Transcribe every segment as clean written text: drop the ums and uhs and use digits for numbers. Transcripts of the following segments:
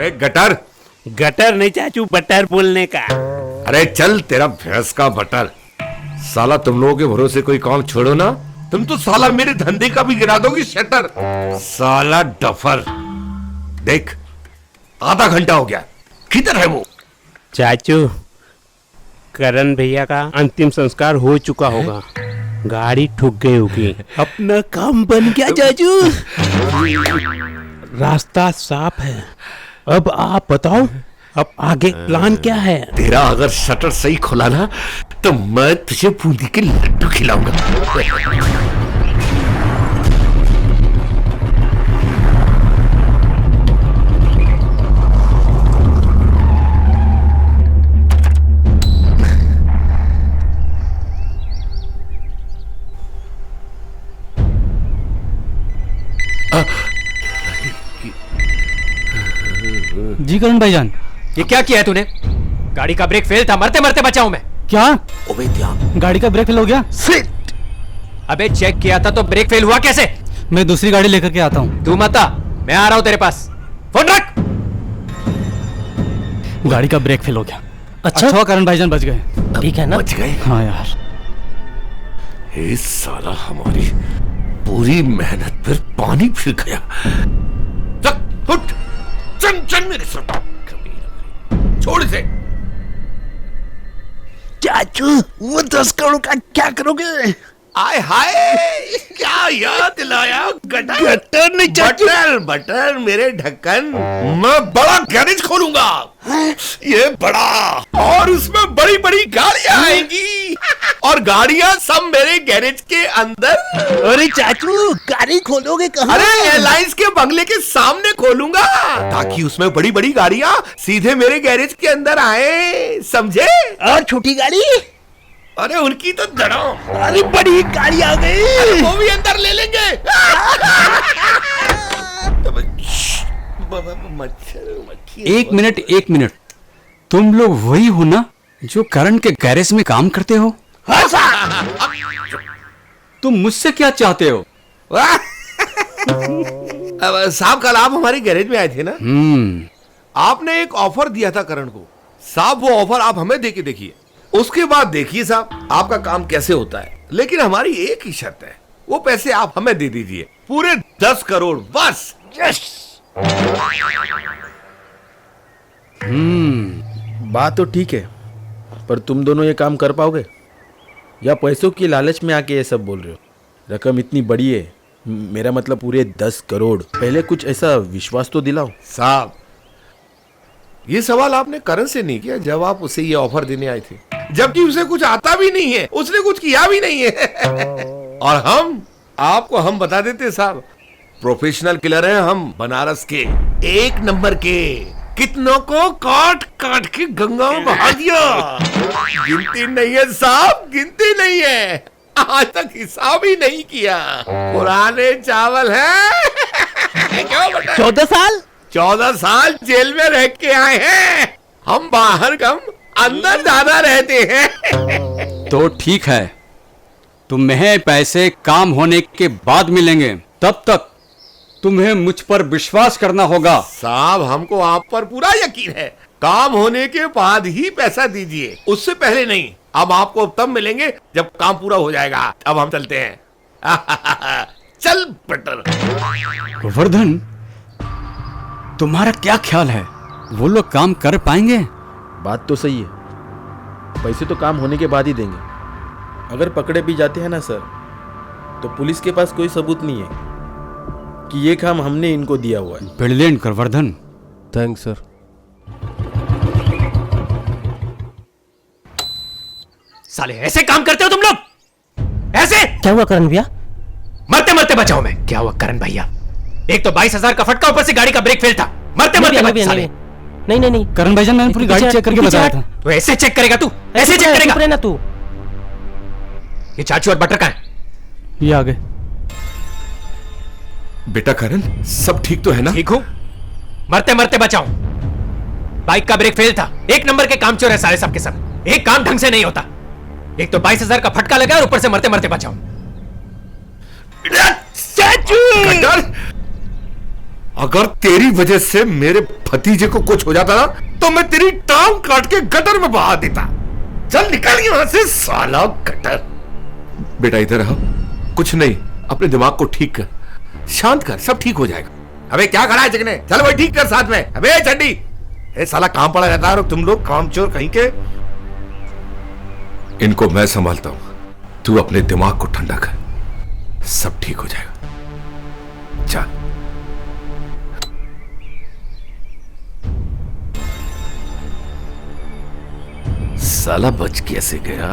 अरे gutter. Gutter नहीं चाचू, बटर बोलने का। अरे चल तेरा भैंस का बटर। साला तुम लोगों के भरोसे कोई काम छोड़ो ना, तुम तो साला मेरे धंधे का भी गिरा दोगी शटर। साला डफर। देख आधा घंटा हो गया, किधर है वो? चाचू करण भैया का अंतिम संस्कार हो चुका होगा, गाड़ी ठुक गई होगी, अपना काम बन गया चाचू। रास्ता साफ है, अब आप बताओ अब आगे प्लान क्या है? तेरा अगर शटर सही खुला ना तो मैं तुझे बूंदी के लड्डू खिलाऊंगा। जी करण भाईजान। ये क्या किया है तूने? गाड़ी का ब्रेक फेल था, मरते मरते बचा हूं मैं। क्या? ओबे क्या? गाड़ी का ब्रेक फेल हो गया? सिट। अबे चेक किया था तो ब्रेक फेल हुआ कैसे? मैं दूसरी गाड़ी लेकर के आता हूँ। तू मत आ, मैं आ रहा हूं तेरे पास। फोन रख। गाड़ी का ब्रेक फेल हो गया। अच्छा करण भाईजान बच गए। ठीक है ना? बच गए? हाँ यार। ये साला हमारी पूरी मेहनत पर पानी फिर गया। चल उठ, चल चल मेरे साथ। छोड़ इसे। चाचू वो 10 करोड़ का क्या करोगे? आय हाय, क्या याद दिलाया। गटर गटर नहीं चाचू। बटर बटर मेरे ढक्कन। मैं बड़ा गैरेज खोलूंगा, ये बड़ा, और उसमें बड़ी बड़ी गाड़ियां आएंगी, और गाड़ियां सब मेरे गैरेज के अंदर। अरे चाचू गाड़ी खोलोगे कहाँ? अरे एयरलाइंस के बंगले के सामने खोलूंगा, ताकि उसमें बड़ी बड़ी गाड़ियां सीधे मेरे गैरेज के अंदर आए, समझे? और छोटी गाड़ी? अरे उनकी तो धड़ाम। अरे बड़ी गाड़ी आ गई, वो भी अंदर ले लेंगे। एक मिनट, तुम लोग वही हो ना जो करण के गैरेज में काम करते हो? हाँ साहब। तुम मुझसे क्या चाहते हो? अब साहब कल आप हमारे गैरेज में आए थे ना, आपने एक ऑफर दिया था करण को। साहब वो ऑफर आप हमें देके देखिए, उसके बाद देखिए साहब आपका काम कैसे होता है। लेकिन हमारी एक ही शर्त है, वो पैसे आप हमें दे दीजिए, पूरे 10 करोड़ बस। यस। बात तो ठीक है, पर तुम दोनों ये काम कर पाओगे या पैसों की लालच में आके ये सब बोल रहे हो? रकम इतनी बड़ी है, मेरा मतलब पूरे 10 करोड़। पहले कुछ ऐसा विश्वास तो दिलाओ। साहब ये सवाल आपने करण से नहीं किया जब आप उसे ये ऑफर देने आए थे, जबकि उसे कुछ आता भी नहीं है, उसने कुछ किया भी नहीं है। और हम बता देते साहब, प्रोफेशनल किलर हैं हम, बनारस के 1 नंबर के। कितनों को काट काट के गंगा में बहा दिया। गिनती नहीं है साहब, गिनती नहीं है, आज तक हिसाब ही नहीं किया। पुराने चावल हैं। क्यों बेटा? 14 साल जेल में रह के आए हैं हम, बाहर कम अंदर ज्यादा रहते हैं। तो ठीक है, तुम्हें पैसे काम होने के बाद मिलेंगे, तब तक तुम्हें मुझ पर विश्वास करना होगा। साहब हमको आप पर पूरा यकीन है, काम होने के बाद ही पैसा दीजिए, उससे पहले नहीं। अब आपको तब मिलेंगे जब काम पूरा हो जाएगा। अब हम चलते हैं। चल बटर। गोवर्धन, तुम्हारा क्या ख्याल है, वो लोग काम कर पाएंगे? बात तो सही है, पैसे तो काम होने के बाद ही देंगे। अगर पकड़े भी जाते हैं ना सर, तो पुलिस के पास कोई सबूत नहीं है कि ये काम हमने इनको दिया हुआ है। ब्रिलियंट गोवर्धन। Thanks sir. साले ऐसे काम करते हो तुम लोग? ऐसे? क्या हुआ करण भैया? मरते मरते बचाओ मैं। क्या हुआ करण भैया? एक तो 22,000 का फटका, ऊपर से गाड़ी का ब्रेक फेल था। मरते मरते बच साले। नहीं करण भाईजान, मैंने पूरी गाड़ी चेक करके बताया था। तो ऐसे चेक करेगा तू? ऐसे चेक करेगा ना तू? ये चाचू और बटर कहाँ है? ये आ गए। बेटा करण, सब ठीक तो है ना? ठीक हूं, मरते मरते बचाऊं। बाइक का ब्रेक फेल था। 1 नंबर के काम चोर है सारे सब के सब, एक काम ढंग से नहीं होता। एक तो 22,000 का फटका लगा और ऊपर से मरते मरते बचाऊं। चाचू! अगर तेरी वजह से मेरे भतीजे को कुछ हो जाता ना तो मैं तेरी टांग काट के गटर में बहा देता। चल निकल यहां से साला गटर। बेटा इधर आओ। कुछ नहीं, अपने दिमाग को ठीक कर, शांत कर, सब ठीक हो जाएगा। अबे क्या खड़ा है चिकने, चल वही ठीक कर साथ में। अबे चड्डी, ए साला काम पड़ा रहता है तुम लोग कामचोर कहीं के। इनको मैं संभालता हूं, तू अपने दिमाग को ठंडा कर, सब ठीक हो जाएगा। चल। साला बच कैसे गया?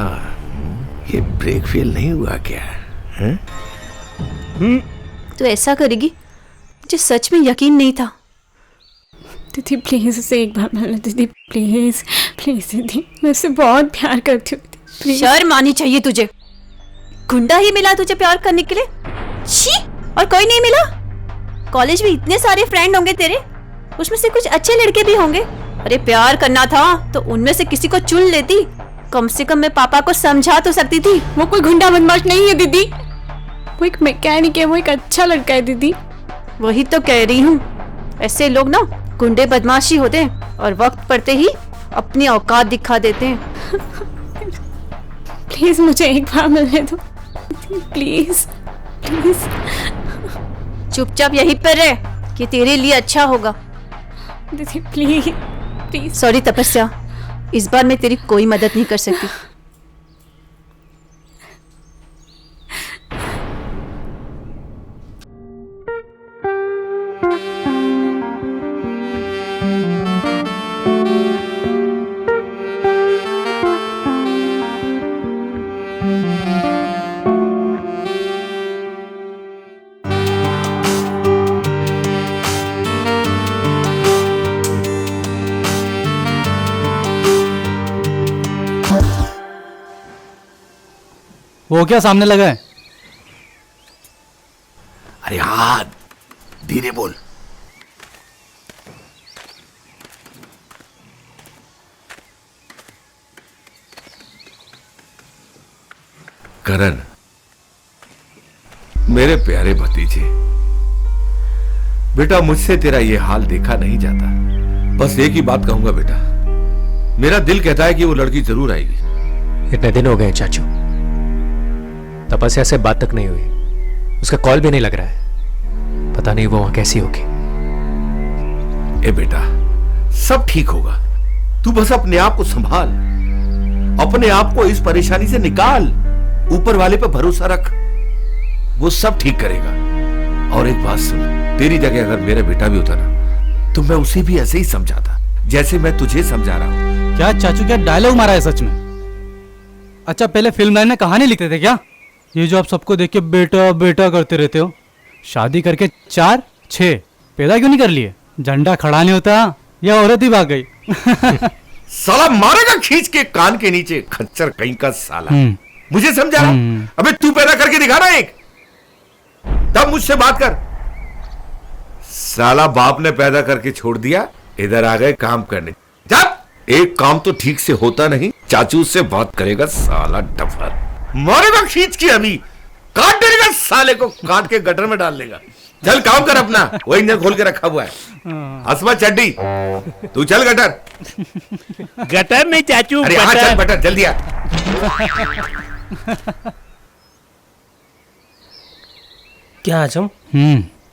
ये ब्रेक फेल नहीं हुआ क्या? तो ऐसा करेगी? मुझे सच में यकीन नहीं था। दीदी प्लीज उसे एक बार मिलना दीदी, प्लीज प्लीज दीदी, मैं उससे बहुत प्यार करती हूँ दीदी। शर्म आनी चाहिए तुझे। गुंडा ही मिला तुझे प्यार करने के लिए? छी, और कोई नहीं मिला? कॉलेज में इतने सारे फ्रेंड होंगे तेरे, उसमें से कुछ अच्छे लड़के भी होंगे। अरे प्यार करना था तो उनमें से किसी को चुन लेती, कम से कम मैं पापा को समझा तो सकती थी। वो कोई गुंडा बदमाश नहीं है दीदी, वो एक मैकेनिक है, वो एक अच्छा लड़का है दीदी। वही तो कह रही हूँ, ऐसे लोग ना गुंडे बदमाशी होते हैं और वक्त पड़ते ही अपनी औकात दिखा देते हैं। प्लीज मुझे एक बार मिलने दो प्लीज प्लीज। चुपचाप यहीं पर रह, ये तेरे लिए अच्छा होगा। दीदी प्लीज प्लीज। सॉरी तपस्या, इस बार मैं तेरी कोई मदद नहीं कर सकती। वो क्या सामने लगा है? अरे हाँ, धीरे बोल। करण, मेरे प्यारे भतीजे, बेटा मुझसे तेरा ये हाल देखा नहीं जाता। बस एक ही बात कहूंगा बेटा, मेरा दिल कहता है कि वो लड़की जरूर आएगी। इतने दिन हो गए चाचू, तपस्या से बात तक नहीं हुई, उसका कॉल भी नहीं लग रहा है। पता नहीं वो वहां कैसी होगी। ए बेटा, सब ठीक होगा, तू बस अपने आप को संभाल, अपने आप को इस परेशानी से निकाल, ऊपर वाले पे भरोसा रख, वो सब ठीक करेगा। और एक बात सुन, तेरी जगह अगर मेरा बेटा भी होता ना तो मैं उसे भी ऐसे ही समझाता जैसे मैं तुझे समझा रहा हूं। क्या चाचू, क्या डायलॉग मारा है सच में? अच्छा पहले फिल्म लाइन में कहानी लिखते थे क्या? ये जो आप सबको देख के बेटा बेटा करते रहते हो, शादी करके 4-6 पैदा क्यों नहीं कर लिए? झंडा खड़ा नहीं होता या औरत ही भाग गई? साला मारेगा खींच के कान के नीचे, खच्चर कहीं का साला। मुझे समझा रहा? अबे तू पैदा करके दिखा ना एक, तब मुझसे बात कर। साला बाप ने पैदा करके छोड़ दिया, इधर आ गए काम करने। जब एक काम तो ठीक से होता नहीं, चाचू से बात करेगा साला डफर। मारेगा खींच के, अभी काट देगा साले को, काट के गटर में डाल लेगा। चल काम कर अपना, वो इंजन खोल के रखा हुआ है। हंसमा चड्डी, तू चल गटर। गटर में चाचू, अरे हाँ चल बटर, जल्दी आ। क्या आजम,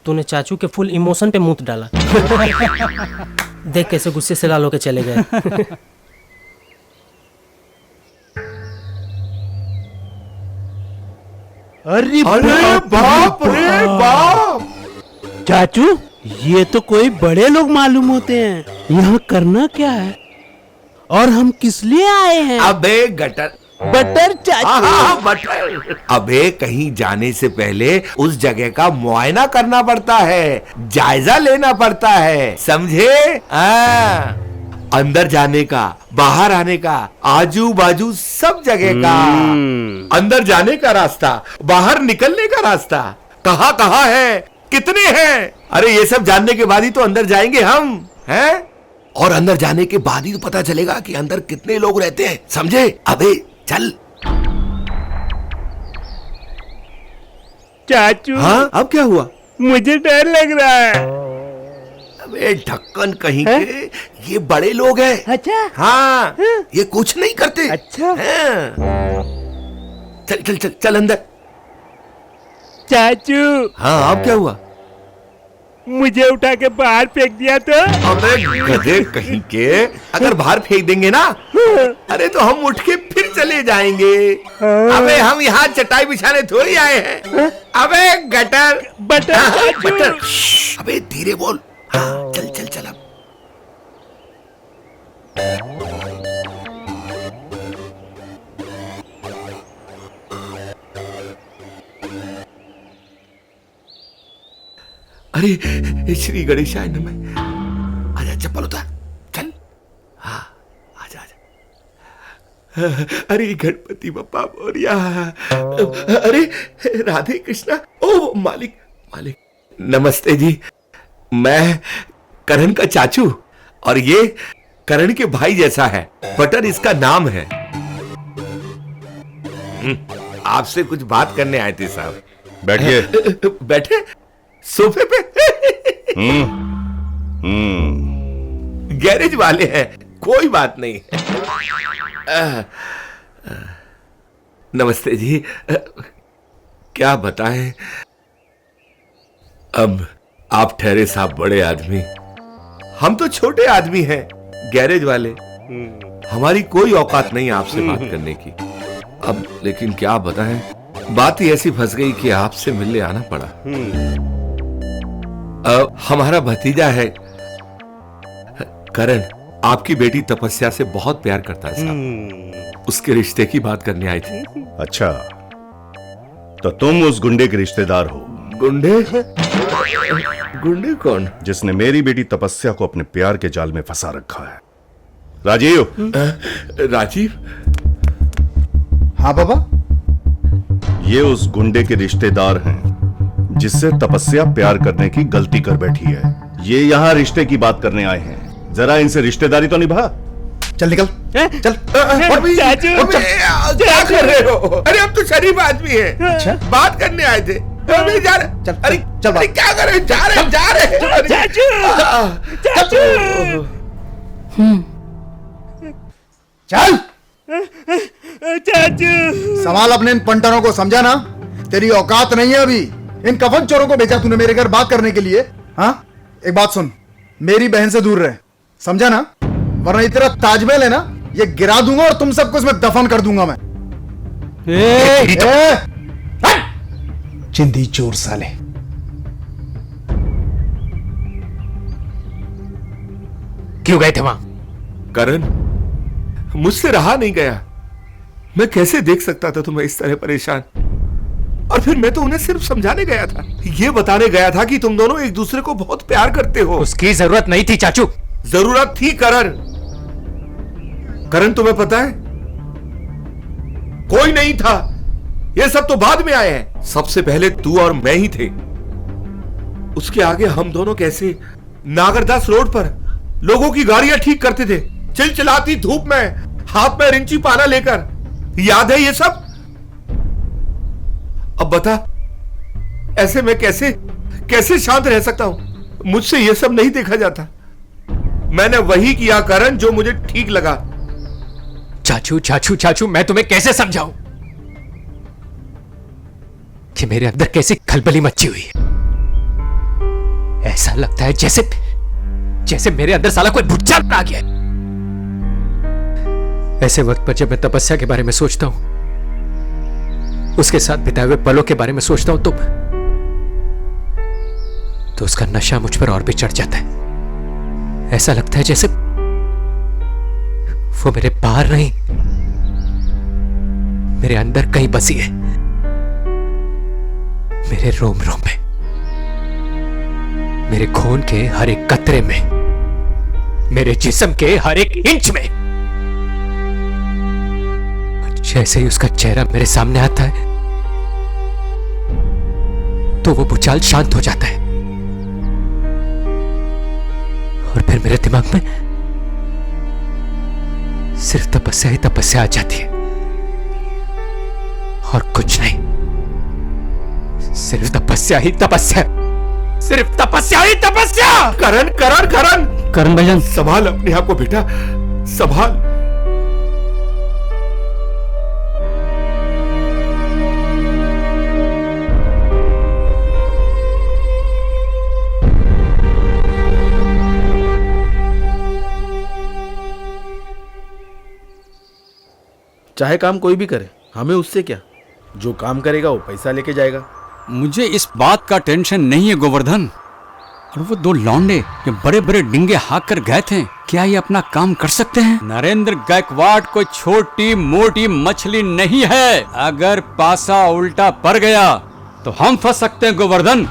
तूने चाचू के फुल इमोशन पे मुंह डाला। देख कैसे गुस्से से लाल होके चले गए। अरे बाप रे बाप! चाचू, ये तो कोई बड़े लोग मालूम होते हैं। यहाँ करना क्या है और हम किस लिए आए हैं? अबे गटर बटर चाचू। बटर। अबे कहीं जाने से पहले उस जगह का मुआयना करना पड़ता है, जायजा लेना पड़ता है, समझे? अंदर जाने का, बाहर आने का, आजू बाजू सब जगह का, अंदर जाने का रास्ता, बाहर निकलने का रास्ता, कहाँ कहाँ है, कितने हैं, अरे ये सब जानने के बाद ही तो अंदर जाएंगे हम, हैं? और अंदर जाने के बाद ही तो पता चलेगा कि अंदर कितने लोग रहते हैं, समझे? अबे चल। चाचू, हाँ अब क्या हुआ? मुझे डर लग रहा है। अबे ढक्कन कहीं के, ये बड़े लोग हैं। अच्छा हाँ, ये कुछ नहीं करते। अच्छा हाँ। चल चल चल चल अंदर। चाचू हाँ, अब क्या हुआ? मुझे उठा के बाहर फेंक दिया तो? अबे गधे कहीं के, अगर बाहर फेंक देंगे ना, अरे तो हम उठ के फिर चले जाएंगे। अबे हम यहाँ चटाई बिछाने थोड़ी आए हैं। अबे गटर बटर हाँ, चाचू। बटर। अबे धीरे बोल। हाँ, चल चल चल अब। अरे श्री गणेशाय नमः। आजा, चप्पल उतार, चल। हाँ, आजा आजा। अरे गणपति बप्पा मोरिया। अरे राधे कृष्णा। ओ मालिक मालिक, नमस्ते जी। मैं करण का चाचू, और ये करण के भाई जैसा है। बटर इसका नाम है। आपसे कुछ बात करने आए थे साहब। बैठिए। बैठे सोफे पे। गैरेज वाले हैं, कोई बात नहीं। नमस्ते जी। क्या बताएं, अब आप ठहरे साहब बड़े आदमी, हम तो छोटे आदमी हैं, गैरेज वाले। हमारी कोई औकात नहीं आपसे बात करने की। अब लेकिन क्या बताएं, बात ही ऐसी फंस गई कि आपसे मिलने आना पड़ा। हमारा भतीजा है करण, आपकी बेटी तपस्या से बहुत प्यार करता है साहब। उसके रिश्ते की बात करने आई थी। अच्छा, तो तुम उस गुंडे के रिश्तेदार हो? गुंडे? गुंडे कौन? जिसने मेरी बेटी तपस्या को अपने प्यार के जाल में फंसा रखा है। राजीव। राजीव? हाँ बाबा। ये उस गुंडे के रिश्तेदार हैं जिससे तपस्या प्यार करने की गलती कर बैठी है। ये यहाँ रिश्ते की बात करने आए हैं, जरा इनसे रिश्तेदारी तो निभा। चल निकल, चल। चाचू, क्या कर रहे हो? अरे हम तो शरीफ आदमी हैं। अच्छा, बात करने आए थे। अरे जा रहे। चल, अरे चल, अरे क्या कर रहे? जा रहे जा रहे। चाचू चाचू। चल। चाचू सवाल अपने इन पंटरों को, समझा ना? तेरी औकात नहीं है अभी। इन कफन चोरों को भेजा तूने मेरे घर बात करने के लिए। हाँ, एक बात सुन, मेरी बहन से दूर रहे, समझा ना? वरना ये तेरा ताजमहल है ना, ये गिरा दूंगा और तुम सबको इसमें दफन कर दूंगा मैं। चिंदी चोर साले। क्यों गए थे वहां? करण, मुझसे रहा नहीं गया। मैं कैसे देख सकता था तुम्हें इस तरह परेशान। और फिर मैं तो उन्हें सिर्फ समझाने गया था, ये बताने गया था कि तुम दोनों एक दूसरे को बहुत प्यार करते हो। उसकी जरूरत नहीं थी चाचू। जरूरत थी करण। करण, तुम्हें पता है, कोई नहीं था। ये सब तो बाद में आए हैं। सबसे पहले तू और मैं ही थे। उसके आगे हम दोनों कैसे नागरदास रोड पर लोगों की गाड़ियां ठीक करते थे, चिलचिलाती धूप में, हाथ में रिंची पाना लेकर। याद है ये सब? अब बता, ऐसे में कैसे कैसे शांत रह सकता हूं? मुझसे यह सब नहीं देखा जाता। मैंने वही किया करण जो मुझे ठीक लगा। चाचू चाचू चाचू, मैं तुम्हें कैसे समझाऊं कि मेरे अंदर कैसी खलबली मची हुई है। ऐसा लगता है जैसे जैसे मेरे अंदर साला कोई भूचाल आ गया। ऐसे वक्त पर जब मैं तपस्या के बारे में सोचता हूं, उसके साथ बिताए हुए पलों के बारे में सोचता हूं, तो उसका नशा मुझ पर और भी चढ़ जाता है। ऐसा लगता है जैसे वो मेरे बाहर नहीं, मेरे अंदर कहीं बसी है, मेरे रोम रोम में, मेरे खून के हर एक कतरे में, मेरे जिस्म के हर एक इंच में। जैसे ही उसका चेहरा मेरे सामने आता है तो वो भूचाल शांत हो जाता है, और फिर मेरे दिमाग में सिर्फ तपस्या ही तपस्या आ जाती है, और कुछ नहीं, सिर्फ तपस्या ही तपस्या। सिर्फ तपस्या ही तपस्या। करण करण करण करण भाईजान, संभाल अपने आप को बेटा, संभाल। चाहे काम कोई भी करे, हमें उससे क्या? जो काम करेगा वो पैसा लेके जाएगा। मुझे इस बात का टेंशन नहीं है गोवर्धन। और वो दो लौंडे जो बड़े बड़े डिंगे हाँक कर गए थे, क्या ये अपना काम कर सकते हैं? नरेंद्र गायकवाड़ कोई छोटी मोटी मछली नहीं है। अगर पासा उल्टा पड़ गया तो हम फंस सकते हैं गोवर्धन।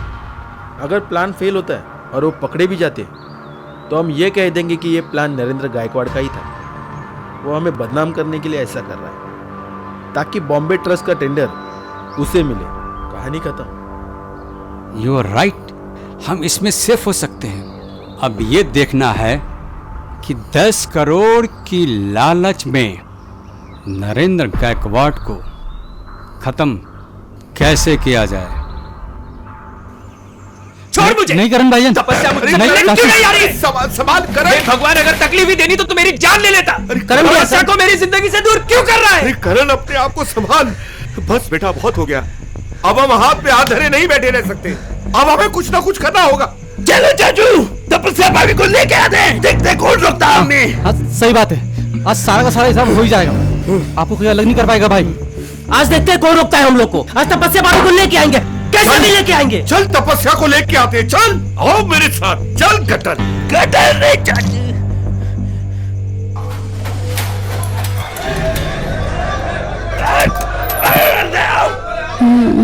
अगर प्लान फेल होता है और वो पकड़े भी जाते तो हम ये कह देंगे कि ये प्लान नरेंद्र गायकवाड़ का ही था। वो हमें बदनाम करने के लिए ऐसा कर रहा है ताकि बॉम्बे ट्रस्ट का टेंडर उसे मिले। कहानी खत्म। यू आर राइट, हम इसमें सेफ हो सकते हैं। अब ये देखना है कि 10 करोड़ की लालच में नरेंद्र गायकवाड़ को खत्म कैसे किया जाए। छोड़ मुझे। नहीं करण भाईजान, तपस्या मुझसे नहीं, क्यों नहीं आ रही? संभाल करण। भगवान अगर तकलीफ ही देनी तो तू मेरी जान ले लेता। करण, तपस्या को मेरी जिंदगी से दूर क्यों कर रहा है? अरे करण अपने आप को संभाल। बस बेटा बहुत हो गया, अब हम हाथ पे हाथ धरे नहीं बैठे रह सकते। अब हमें कुछ ना कुछ करना होगा। चलो चाचू, तपस्या भाभी को लेके आते हैं, देखते कौन रोकता है हमें। आज सही बात है, आज सारा का सारा हिसाब हो ही जाएगा। आपको कोई अलग नहीं कर पाएगा भाई। आज देखते हैं कौन रोकता है हम लोग को। आज तपस्या भाभी को लेके आएंगे, कैसे भी लेके आएंगे। चल तपस्या को लेके आते हैं, चल आओ मेरे साथ। चल गटर गटर रे चाचू।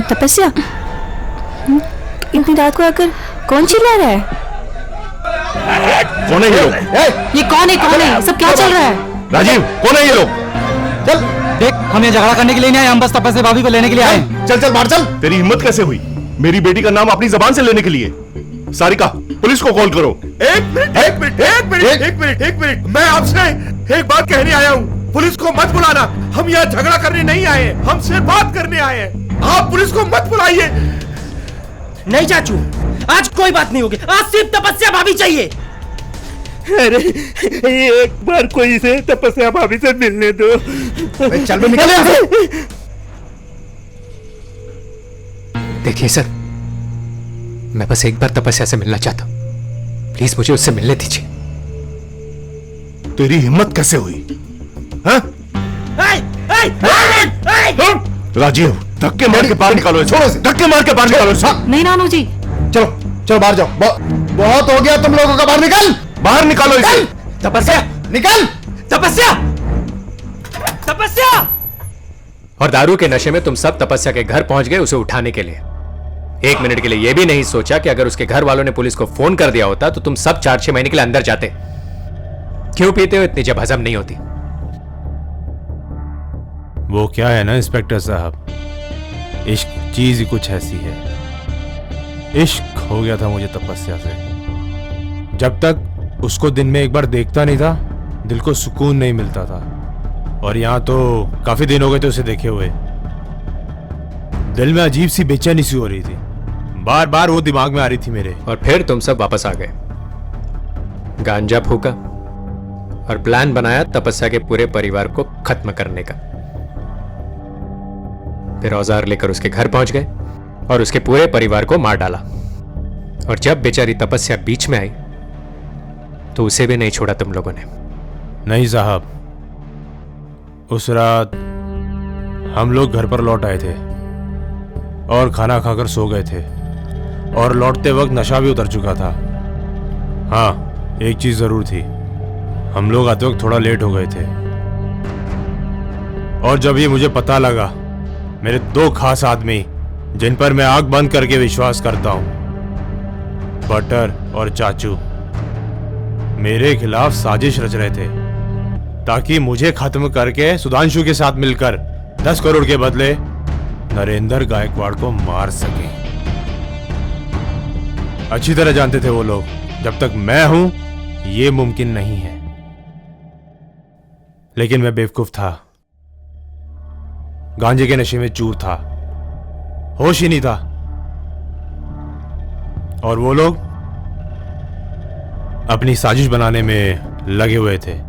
तपस्या, इतनी रात को आकर कौन चिल्ला रहा है? कौन है ये लोग? ये कौन है? सब क्या चल रहा है? राजीव, कौन है ये लोग? चल देख, हम ये झगड़ा करने के लिए नहीं आए, हम बस तपस्या भाभी को लेने के लिए आए। चल चल बाहर चल। तेरी हिम्मत कैसे हुई मेरी बेटी का नाम अपनी जबान से लेने के लिए? सारिका, पुलिस को कॉल करो। एक मिनट, मैं आपसे एक बात कहने आया हूँ। पुलिस को मत बुलाना, हम यहाँ झगड़ा करने नहीं आए हैं, हम सिर्फ बात करने आए हैं। आप पुलिस को मत बुलाइए। नहीं चाचू, आज कोई बात नहीं होगी। आज सिर्फ तपस्या भाभी चाहिए। अरे एक बार कोई से तपस्या भाभी से मिलने दो। चल बे, निकल यहाँ से। देखिए सर, मैं बस एक बार तपस्या से मिलना चाहता हूं। प्लीज मुझे उससे मिलने दीजिए। तेरी हिम्मत कैसे हुई? हाँ? राजीव, धक्के मार के बाहर निकालो इसे। छोड़ो इसे, धक्के मार के बाहर निकालो इसे। नहीं नानू जी, चलो चलो बाहर जाओ। बहुत हो गया तुम लोगों का, बाहर निकल। बाहर निकालो इसे। तपस्या, निकल। तपस्या, तपस्या। और दारू के नशे में तुम सब तपस्या के घर पहुंच गए उसे उठाने के लिए। एक मिनट के लिए यह भी नहीं सोचा कि अगर उसके घर वालों ने पुलिस को फोन कर दिया होता तो तुम सब 4-6 महीने के लिए अंदर जाते। क्यों पीते हो इतनी जब हजम नहीं होती? वो क्या है ना इंस्पेक्टर साहब, इश्क चीज ही कुछ ऐसी है। इश्क हो गया था मुझे तपस्या से। जब तक उसको दिन में एक बार देखता नहीं था, दिल को सुकून नहीं मिलता था। और यहाँ तो काफी दिन हो गए थे उसे देखे हुए। दिल में अजीब सी बेचैनी सी हो रही थी, बार बार वो दिमाग में आ रही थी मेरे। और फिर तुम सब वापस आ गए, गांजा फूका और प्लान बनाया तपस्या के पूरे परिवार को खत्म करने का। फिर औजार लेकर उसके घर पहुंच गए और उसके पूरे परिवार को मार डाला। और जब बेचारी तपस्या बीच में आई तो उसे भी नहीं छोड़ा तुम लोगों ने। नहीं साहब, उस रात हम लोग घर पर लौट आए थे और खाना खाकर सो गए थे। और लौटते वक्त नशा भी उतर चुका था। हाँ, एक चीज जरूर थी, हम लोग आते वक्त थोड़ा लेट हो गए थे। और जब ये मुझे पता लगा, मेरे 2 खास आदमी जिन पर मैं आंख बंद करके विश्वास करता हूं, बटर और चाचू, मेरे खिलाफ साजिश रच रहे थे ताकि मुझे खत्म करके सुधांशु के साथ मिलकर 10 करोड़ के बदले नरेंद्र गायकवाड़ को मार सके। अच्छी तरह जानते थे वो लोग, जब तक मैं हूं ये मुमकिन नहीं है। लेकिन मैं बेवकूफ था, गांजे के नशे में चूर था, होश ही नहीं था। और वो लोग अपनी साजिश बनाने में लगे हुए थे।